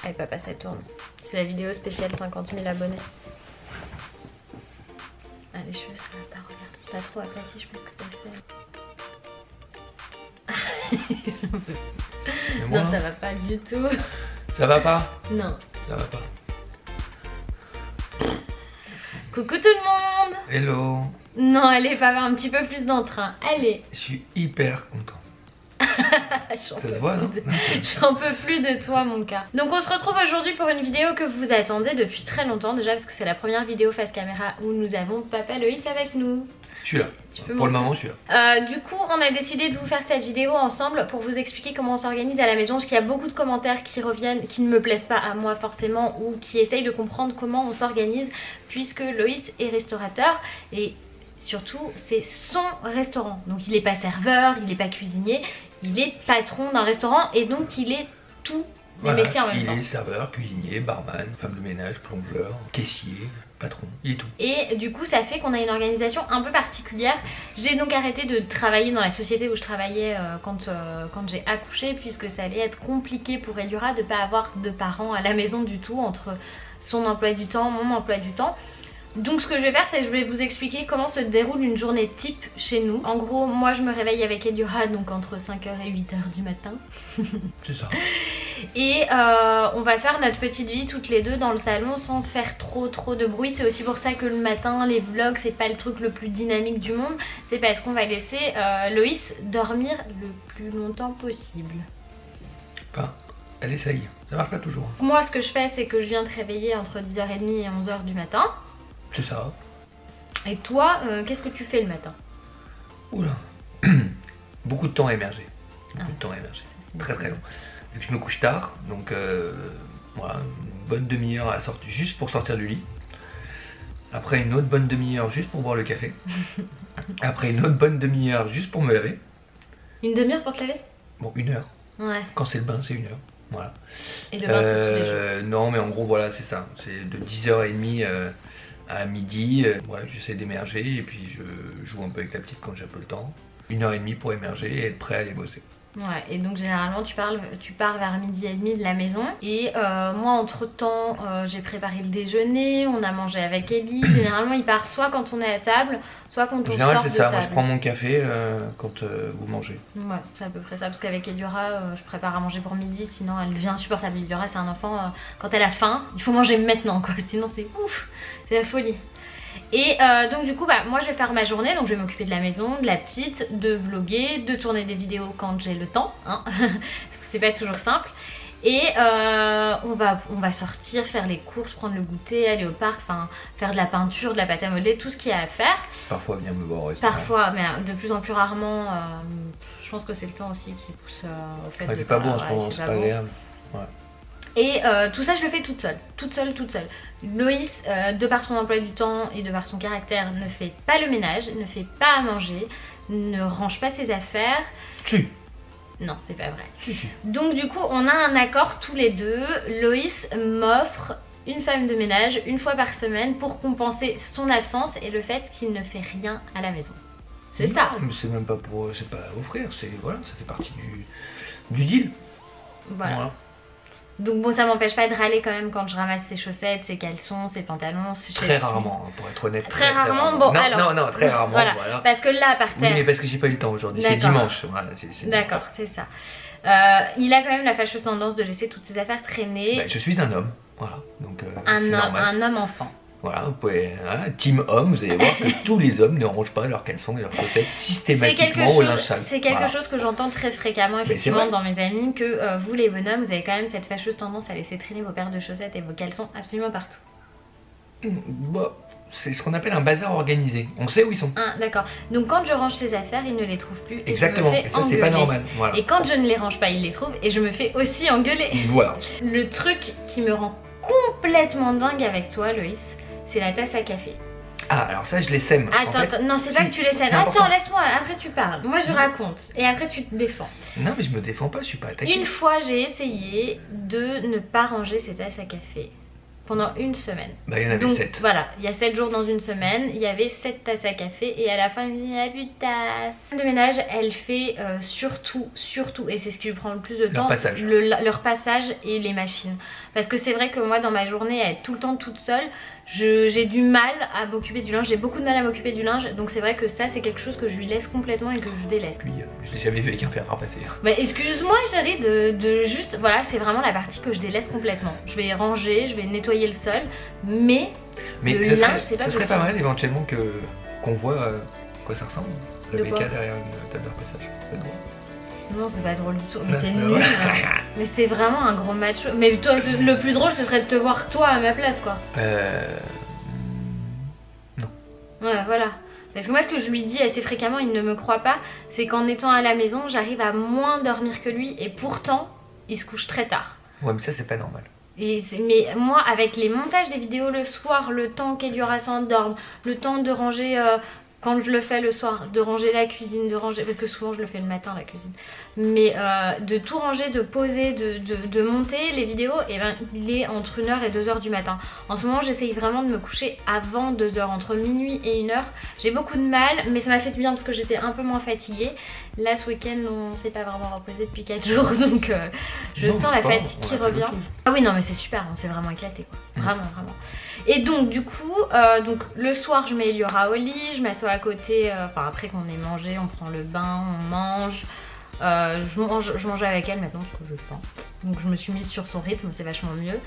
Allez papa, ça tourne. C'est la vidéo spéciale 50 000 abonnés. Ah, les cheveux ça va pas, regarde. T'as trop aplati, je pense que t'as fait. Non, ça va pas du tout. Ça va pas? Non. Ça va pas. Coucou tout le monde. Hello. Non, allez, va avoir un petit peu plus d'entrain. Allez. Je suis hyper content. Ça se voit, non? J'en peux plus de toi, mon cas. Donc on se retrouve aujourd'hui pour une vidéo que vous attendez depuis très longtemps déjà, parce que c'est la première vidéo face caméra où nous avons Papa Loïs avec nous. Je suis là. Pour le moment, je suis là. Du coup, on a décidé de vous faire cette vidéo ensemble pour vous expliquer comment on s'organise à la maison, parce qu'il y a beaucoup de commentaires qui reviennent, qui ne me plaisent pas à moi forcément, ou qui essayent de comprendre comment on s'organise, puisque Loïs est restaurateur et surtout c'est son restaurant. Donc il n'est pas serveur, il n'est pas cuisinier, il est patron d'un restaurant et donc il est tout les métiers en même temps. Il est serveur, cuisinier, barman, femme de ménage, plongeur, caissier, patron, il est tout. Et du coup ça fait qu'on a une organisation un peu particulière. J'ai donc arrêté de travailler dans la société où je travaillais quand j'ai accouché, puisque ça allait être compliqué pour Eliora de ne pas avoir de parents à la maison du tout, entre son emploi du temps, mon emploi du temps. Donc ce que je vais faire, c'est que je vais vous expliquer comment se déroule une journée type chez nous. En gros, moi je me réveille avec Eliora donc entre 5h et 8h du matin. C'est ça. Et on va faire notre petite vie toutes les deux dans le salon sans faire trop de bruit. C'est aussi pour ça que le matin, les vlogs, c'est pas le truc le plus dynamique du monde. C'est parce qu'on va laisser Loïs dormir le plus longtemps possible. Enfin, elle essaye. Ça marche pas toujours. Moi ce que je fais, c'est que je viens te réveiller entre 10h30 et 11h du matin. C'est ça. Et toi, qu'est-ce que tu fais le matin? Oula. Beaucoup de temps à émerger. Beaucoup de temps à émerger. Très long. Vu que je me couche tard, donc voilà, une bonne demi-heure à sortir, juste pour sortir du lit. Après une autre bonne demi-heure juste pour boire le café. Après une autre bonne demi-heure juste pour me laver. Une demi-heure pour te laver? Bon, 1 heure. Ouais. Quand c'est le bain, c'est 1 heure. Voilà. Et le bain, c'est tous les jours? Non, mais en gros, voilà, c'est ça. C'est de 10h30 à midi. Voilà, j'essaie d'émerger et puis je joue un peu avec la petite quand j'ai un peu le temps. 1h30 pour émerger et être prêt à aller bosser. Ouais, et donc généralement tu pars vers 12h30 de la maison. Et moi entre temps j'ai préparé le déjeuner, on a mangé avec Ellie. Généralement il part soit quand on est à table, soit quand on sort de table. C'est ça, moi je prends mon café quand vous mangez. Ouais, c'est à peu près ça, parce qu'avec Eliora je prépare à manger pour midi, sinon elle devient insupportable. Eliora c'est un enfant, quand elle a faim, il faut manger maintenant quoi, sinon c'est ouf, c'est la folie. Et donc du coup bah, moi je vais faire ma journée, donc je vais m'occuper de la maison, de la petite, de vlogger, de tourner des vidéos quand j'ai le temps, hein, parce que c'est pas toujours simple. Et on va sortir, faire les courses, prendre le goûter, aller au parc, enfin faire de la peinture, de la pâte à modeler, tout ce qu'il y a à faire. Parfois venir me voir au restaurant. Parfois, mais de plus en plus rarement, je pense que c'est le temps aussi qui pousse au fait de... C'est pas bon en ce moment, c'est pas agréable. Ouais. Et tout ça je le fais toute seule. Loïs, de par son emploi du temps et de par son caractère, ne fait pas le ménage, ne fait pas à manger, ne range pas ses affaires. Si. Non, c'est pas vrai. Si. Donc du coup on a un accord tous les deux. Loïs m'offre une femme de ménage une fois par semaine pour compenser son absence et le fait qu'il ne fait rien à la maison. C'est ça. Mais c'est même pas pour... c'est pas à offrir, c'est... Voilà, ça fait partie du deal. Voilà. Donc bon, ça m'empêche pas de râler quand même quand je ramasse ses chaussettes, ses caleçons, ses pantalons, ses Très rarement, pour être honnête. Très rarement, bon non, alors... Non, très rarement, voilà. Parce que là, par terre... Oui, mais parce que j'ai pas eu le temps aujourd'hui, c'est dimanche. Voilà, d'accord, c'est ça. Il a quand même la fâcheuse tendance de laisser toutes ses affaires traîner. Bah, je suis un homme, voilà. Donc, un homme enfant. Voilà, vous pouvez, hein, team homme, vous allez voir que tous les hommes ne rangent pas leurs caleçons et leurs chaussettes systématiquement au linge sale. C'est quelque chose que j'entends très fréquemment effectivement dans mes amis, que vous les bonhommes, vous avez quand même cette fâcheuse tendance à laisser traîner vos paires de chaussettes et vos caleçons absolument partout. Bah, c'est ce qu'on appelle un bazar organisé, on sait où ils sont. Ah, d'accord, donc quand je range ses affaires, il ne les trouve plus et exactement, je me fais et ça engueuler. C'est pas normal. Voilà. Et quand je ne les range pas, il les trouve et je me fais aussi engueuler. Voilà. Le truc qui me rend complètement dingue avec toi Loïs, c'est la tasse à café. Ah, alors ça je les sème. Attends, non, c'est pas que tu les sèmes. Attends, laisse-moi, après tu parles. Moi je raconte et après tu te défends. Non, mais je me défends pas, je suis pas attaquée. Une fois j'ai essayé de ne pas ranger ces tasses à café. pendant une semaine. Bah il y en avait Donc 7. voilà, il y a 7 jours dans une semaine, il y avait 7 tasses à café et à la fin il me dit il n'y a plus de tasses. La femme de ménage, elle fait surtout, et c'est ce qui lui prend le plus de temps, leur passage et les machines. Parce que c'est vrai que moi dans ma journée, à être tout le temps toute seule, j'ai du mal à m'occuper du linge, j'ai beaucoup de mal à m'occuper du linge, donc c'est vrai que ça c'est quelque chose que je lui laisse complètement et que je délaisse. Lui, je l'ai jamais vu avec un fer à repasser. Bah excuse-moi chérie de juste, voilà c'est vraiment la partie que je délaisse complètement. Je vais ranger, je vais nettoyer le sol, mais le linge c'est pas possible. Ça serait pas mal éventuellement qu'on voit à quoi ça ressemble, Rebecca derrière une table de repassage. C'est drôle. Non c'est pas drôle du tout, mais t'es nul. Mais c'est vraiment un gros macho. Mais toi le plus drôle ce serait de te voir toi à ma place quoi. Non. Ouais voilà. Parce que moi ce que je lui dis assez fréquemment, il ne me croit pas, c'est qu'en étant à la maison j'arrive à moins dormir que lui et pourtant il se couche très tard. Ouais mais ça c'est pas normal. Mais moi avec les montages des vidéos le soir, le temps qu'Eliora s'endorme, le temps de ranger... quand je le fais le soir, de ranger la cuisine, de ranger, parce que souvent je le fais le matin la cuisine, mais de tout ranger, de poser, de monter les vidéos, et ben il est entre 1h et 2h du matin. En ce moment j'essaye vraiment de me coucher avant 2h, entre minuit et 1h. J'ai beaucoup de mal, mais ça m'a fait du bien parce que j'étais un peu moins fatiguée. Là ce week-end on s'est pas vraiment reposé depuis 4 jours, donc je sens la fatigue qui revient. Ah oui non mais c'est super, on s'est vraiment éclaté quoi, vraiment. Et donc du coup, donc le soir je mets Eliora au lit, je m'assois à côté, enfin après qu'on ait mangé, on prend le bain, on mange. Je mange avec elle maintenant parce que je faim. Donc je me suis mise sur son rythme, c'est vachement mieux.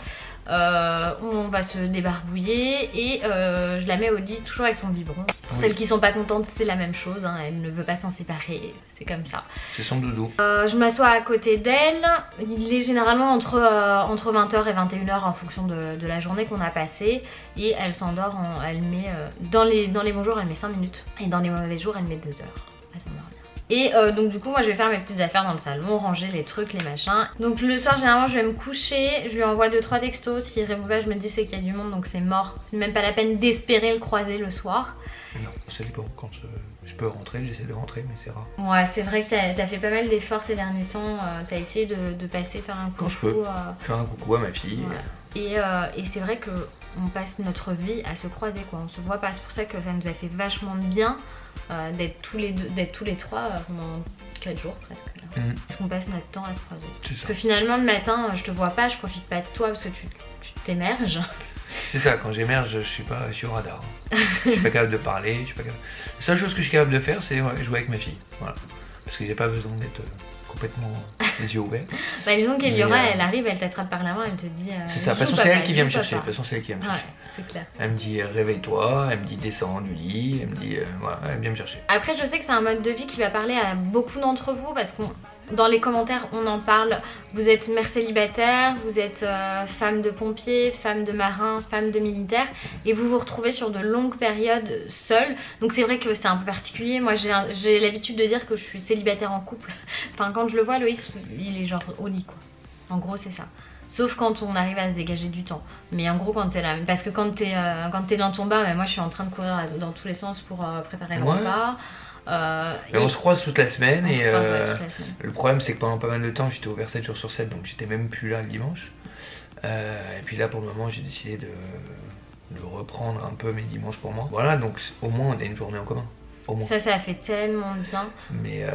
On va se débarbouiller et je la mets au lit toujours avec son biberon. Pour celles qui sont pas contentes c'est la même chose, hein, elle ne veut pas s'en séparer, c'est comme ça. C'est son doudou. Je m'assois à côté d'elle, il est généralement entre 20h et 21h en fonction de la journée qu'on a passée. Et elle s'endort, elle met dans les bons jours elle met 5 minutes et dans les mauvais jours elle met 2 heures à s'endormir. Et donc du coup moi je vais faire mes petites affaires dans le salon, ranger les trucs, les machins. Donc le soir généralement je vais me coucher, je lui envoie 2-3 textos, s'il répond pas je me dis c'est qu'il y a du monde donc c'est mort. C'est même pas la peine d'espérer le croiser le soir. Non, ça dépend, quand je peux rentrer, j'essaie de rentrer mais c'est rare. Ouais c'est vrai que t'as fait pas mal d'efforts ces derniers temps, t'as essayé de passer faire un coucou. Quand je peux, faire un coucou à ma fille. Ouais. Et c'est vrai qu'on passe notre vie à se croiser quoi, on se voit pas, c'est pour ça que ça nous a fait vachement de bien d'être tous les trois pendant 4 jours presque là. Parce qu'on passe notre temps à se croiser. Parce que finalement le matin je te vois pas, je profite pas de toi parce que tu t'émerges. C'est ça, quand j'émerge je suis pas sur radar. Je suis pas capable de parler, je suis pas capable... La seule chose que je suis capable de faire c'est jouer avec ma fille. Voilà. Parce que j'ai pas besoin d'être complètement les yeux ouverts. Bah disons qu'Eliora elle arrive, elle t'attrape par la main, elle te dit... c'est ça, de toute façon c'est elle qui vient me chercher. De toute façon c'est elle qui vient me chercher. C'est clair. Elle me dit réveille-toi, elle me dit descends du lit, elle me dit voilà, elle vient me chercher. Après je sais que c'est un mode de vie qui va parler à beaucoup d'entre vous parce qu'on... Dans les commentaires on en parle, vous êtes mère célibataire, vous êtes femme de pompier, femme de marin, femme de militaire et vous vous retrouvez sur de longues périodes seule. Donc c'est vrai que c'est un peu particulier, moi j'ai l'habitude de dire que je suis célibataire en couple. Enfin quand je le vois Loïs il est genre au lit quoi, en gros c'est ça. Sauf quand on arrive à se dégager du temps. Mais en gros quand t'es là, parce que quand t'es dans ton bain, bah, moi je suis en train de courir dans tous les sens pour préparer le repas. Mais on se croise toute la semaine et le problème c'est que pendant pas mal de temps j'étais ouvert 7 jours sur 7 donc j'étais même plus là le dimanche et puis là pour le moment j'ai décidé de reprendre un peu mes dimanches pour moi, voilà, donc au moins on a une journée en commun, au moins. Ça fait tellement bien, mais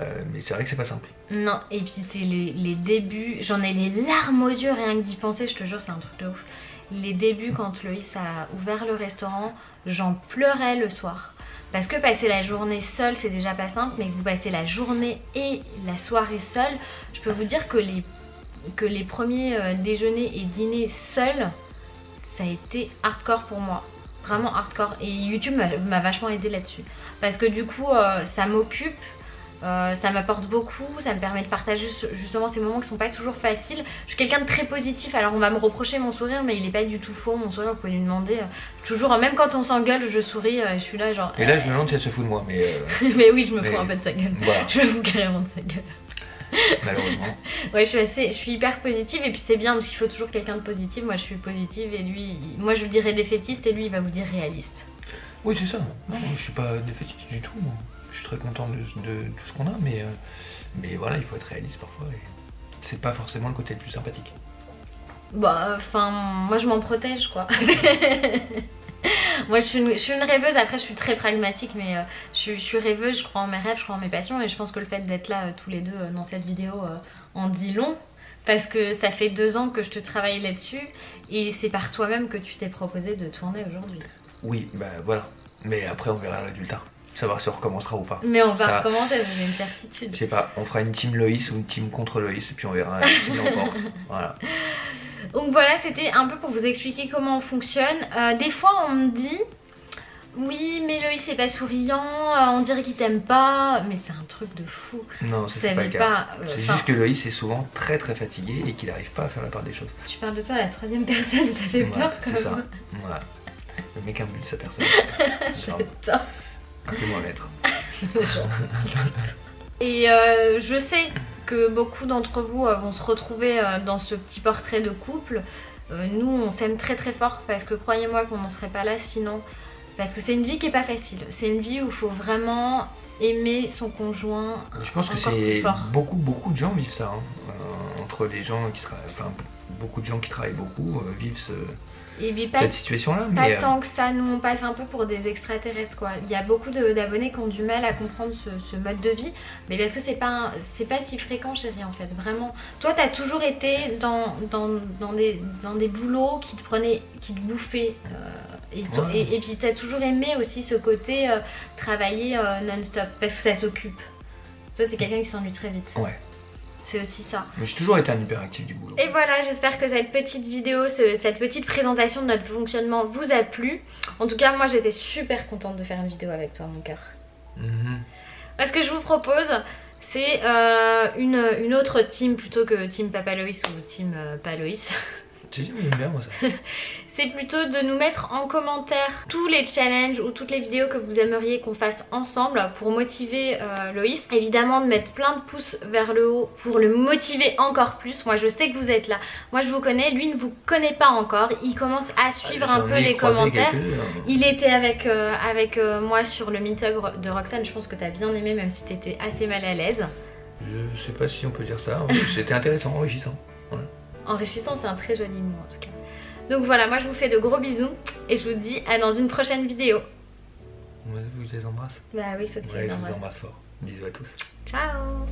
c'est vrai que c'est pas simple. Non, et puis c'est les débuts, j'en ai les larmes aux yeux rien que d'y penser, je te jure c'est un truc de ouf. Les débuts quand Loïs a ouvert le restaurant, j'en pleurais le soir. Parce que passer la journée seule c'est déjà pas simple, mais que vous passez la journée et la soirée seule, je peux vous dire que les premiers déjeuners et dîners seuls, ça a été hardcore pour moi. Vraiment hardcore. Et YouTube m'a vachement aidé là-dessus. Parce que du coup ça m'occupe, ça m'apporte beaucoup, ça me permet de partager justement ces moments qui sont pas toujours faciles. Je suis quelqu'un de très positif, alors on va me reprocher mon sourire mais il est pas du tout faux, mon sourire vous pouvez lui demander toujours, même quand on s'engueule je souris, je suis là genre... Et là je me demande si elle se fout de moi mais... mais oui je me fous un peu de sa gueule, voilà. Je me fous carrément de sa gueule. Malheureusement. Ouais je suis hyper positive et puis c'est bien parce qu'il faut toujours quelqu'un de positif, moi je suis positive et lui, moi je vous dirais défaitiste et lui il va vous dire réaliste. Oui c'est ça, non, je suis pas défaitiste du tout moi. Je suis très content de tout ce qu'on a, mais voilà, il faut être réaliste parfois et c'est pas forcément le côté le plus sympathique. Bah, enfin, moi je m'en protège quoi. Moi je suis une rêveuse, après je suis très pragmatique, mais je suis rêveuse, je crois en mes rêves, je crois en mes passions, et je pense que le fait d'être là tous les deux dans cette vidéo en dit long, parce que ça fait 2 ans que je te travaille là-dessus, et c'est par toi-même que tu t'es proposé de tourner aujourd'hui. Oui, bah voilà, mais après on verra le résultat, savoir si on recommencera ou pas. Mais on va recommencer, j'ai une certitude. Je sais pas, on fera une team Loïs ou une team contre Loïs, et puis on verra qui l'emporte. Voilà. Donc voilà, c'était un peu pour vous expliquer comment on fonctionne. Des fois on me dit, oui mais Loïs c'est pas souriant, on dirait qu'il t'aime pas, mais c'est un truc de fou. Non, c'est pas le cas. C'est juste que Loïs est souvent très fatigué et qu'il n'arrive pas à faire la part des choses. Tu parles de toi à la 3e personne, ça fait peur quand même. C'est ça, voilà. Le mec imbule sa personne. J'adore. Appelez-moi maître. Et je sais que beaucoup d'entre vous vont se retrouver dans ce petit portrait de couple. Nous on s'aime très fort, parce que croyez-moi qu'on n'en serait pas là sinon. Parce que c'est une vie qui est pas facile. C'est une vie où il faut vraiment aimer son conjoint. Je pense que c'est beaucoup de gens vivent ça. Hein. Entre les gens qui travaillent, enfin beaucoup de gens qui travaillent beaucoup vivent cette situation-là. Pas tant que ça, nous on passe un peu pour des extraterrestres quoi. Il y a beaucoup d'abonnés qui ont du mal à comprendre ce mode de vie, mais parce que c'est pas si fréquent chérie en fait, vraiment. Toi t'as toujours été dans des boulots qui te bouffaient. Et puis t'as toujours aimé aussi ce côté travailler non-stop, parce que ça t'occupe. Toi t'es quelqu'un qui s'ennuie très vite. Ouais. C'est aussi ça. Mais j'ai toujours été un hyperactif du boulot. Et voilà, j'espère que cette petite vidéo, cette petite présentation de notre fonctionnement vous a plu. En tout cas, moi j'étais super contente de faire une vidéo avec toi, mon cœur. Ce que je vous propose, c'est une autre team plutôt que team Papa Loïs ou team pas Loïs. J'aime bien moi ça. C'est plutôt de nous mettre en commentaire tous les challenges ou toutes les vidéos que vous aimeriez qu'on fasse ensemble pour motiver Loïs. Évidemment de mettre plein de pouces vers le haut pour le motiver encore plus. Moi je sais que vous êtes là, moi je vous connais, lui ne vous connaît pas encore. Il commence à suivre un peu les commentaires. Il était avec moi sur le meet-up de Roxane, je pense que tu as bien aimé même si tu étais assez mal à l'aise. Je sais pas si on peut dire ça, c'était intéressant, enrichissant. Voilà. Enrichissant, c'est un très joli mot en tout cas. Donc voilà, moi je vous fais de gros bisous et je vous dis à dans une prochaine vidéo. Vous les embrasse? Bah oui, faut que tu les embrasses. Je vous embrasse fort. Bisous à tous. Ciao.